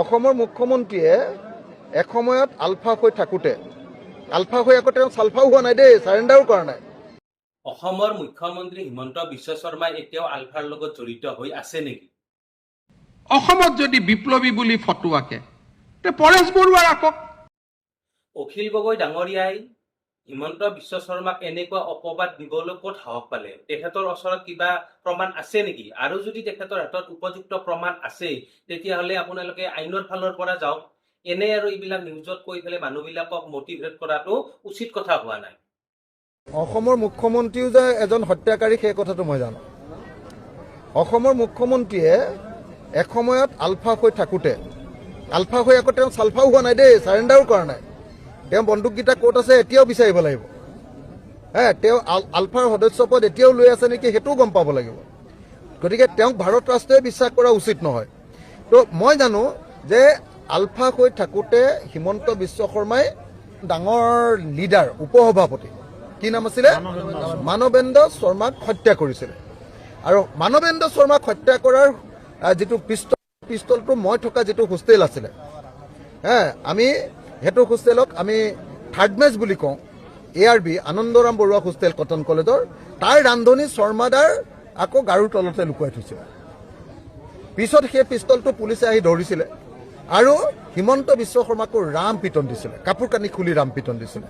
অসমৰ মুখ্যমন্ত্ৰীয়ে এসময়ত আলফা হৈ থাকোঁতে আলফা হৈ আকৌ তেওঁ চালফাও হোৱা নাই দেই, চাৰেণ্ডাৰো কৰা নাই। অসমৰ মুখ্যমন্ত্ৰী হিমন্ত বিশ্ব শৰ্মাই এতিয়াও আলফাৰ লগত জড়িত হৈ আছে নেকি? অসমত যদি বিপ্লৱী বুলি ফটো আঁকে তে পৰেশ বৰুৱা আঁকক। অখিল গগৈ ডাঙৰীয়াই হিমন্ত বিশ্ব শৰ্মাক এনেকুৱা অপবাদ দিবলৈ ক'ত সাহস পালে? তেখেতৰ ওচৰত কিবা প্ৰমাণ আছে নেকি? আৰু যদি তেখেতৰ হাতত উপযুক্ত প্ৰমাণ আছে তেতিয়াহ'লে আপোনালোকে আইনৰ ফালৰ পৰা যাওক। এনে আৰু এইবিলাক নিউজত কৈ পেলাই মানুহবিলাকক মটিভেট কৰাটো উচিত কথা হোৱা নাই। অসমৰ মুখ্যমন্ত্ৰীও যে এজন হত্যাকাৰী সেই কথাটো মই জানো। অসমৰ মুখ্যমন্ত্ৰীয়ে এসময়ত আলফা হৈ থাকোঁতে আলফা হৈ আকৌ তেওঁ চালফাও হোৱা নাই দেই, চাৰেণ্ডাৰো কৰা নাই। তেওঁ বন্দুককেইটা ক'ত আছে এতিয়াও বিচাৰিব লাগিব। তেওঁ আলফাৰ সদস্য পদ এতিয়াও লৈ আছে নেকি সেইটোও গম পাব লাগিব। গতিকে তেওঁক ভাৰত ৰাষ্ট্ৰই বিশ্বাস কৰা উচিত নহয়। তো মই জানো যে আলফা হৈ থাকোঁতে হিমন্ত বিশ্ব শৰ্মাই ডাঙৰ লিডাৰ উপসভাপতি, কি নাম আছিলে, মানৱেন্দ্ৰ শৰ্মাক হত্যা কৰিছিলে। আৰু মানৱেন্দ্ৰ শৰ্মাক হত্যা কৰাৰ যিটো পিষ্টলটো মই থকা যিটো হোষ্টেল আছিলে, আমি সেইটো হোষ্টেলক আমি থাৰ্ড মেচ বুলি কওঁ, ARB Anandaram Barua hostel Cotton কলেজৰ, তাৰ ৰান্ধনি শৰ্মাদাৰ আকৌ গাৰুৰ তলতে লুকুৱাই থৈছিলে। পিছত সেই পিষ্টলটো পুলিচে আহি ধৰিছিলে আৰু হিমন্ত বিশ্ব শৰ্মাকো ৰাম পিটন দিছিলে, কাপোৰ কানি খুলি ৰাম পিটন দিছিলে।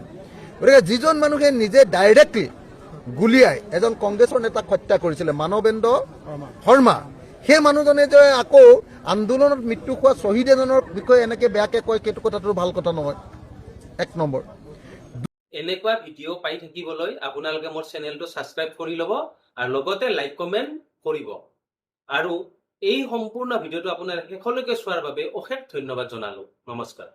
গতিকে যিজন মানুহে নিজে ডাইৰেক্টলি গুলিয়াই এজন কংগ্ৰেছৰ নেতাক হত্যা কৰিছিলে, মানৱেন্দ্ৰ শৰ্মা, সেই মানুহজনে যে আকৌ আন্দোলনত মৃত্যু হোৱা শ্বহীদ এজনৰ বিষয়ে এনেকৈ বেয়াকৈ কয়, সেইটো কথাটো ভাল কথা নহয়। এক নম্বৰ, এনেকুৱা ভিডিঅ' পাই থাকিবলৈ আপোনালোকে মোৰ চেনেলটো ছাবস্ক্ৰাইব কৰি ল'ব আৰু লগতে লাইক কমেণ্ট কৰিব। আৰু এই সম্পূৰ্ণ ভিডিঅ'টো আপোনালোকে শেষলৈকে চোৱাৰ বাবে অশেষ ধন্যবাদ জনালোঁ। নমস্কাৰ।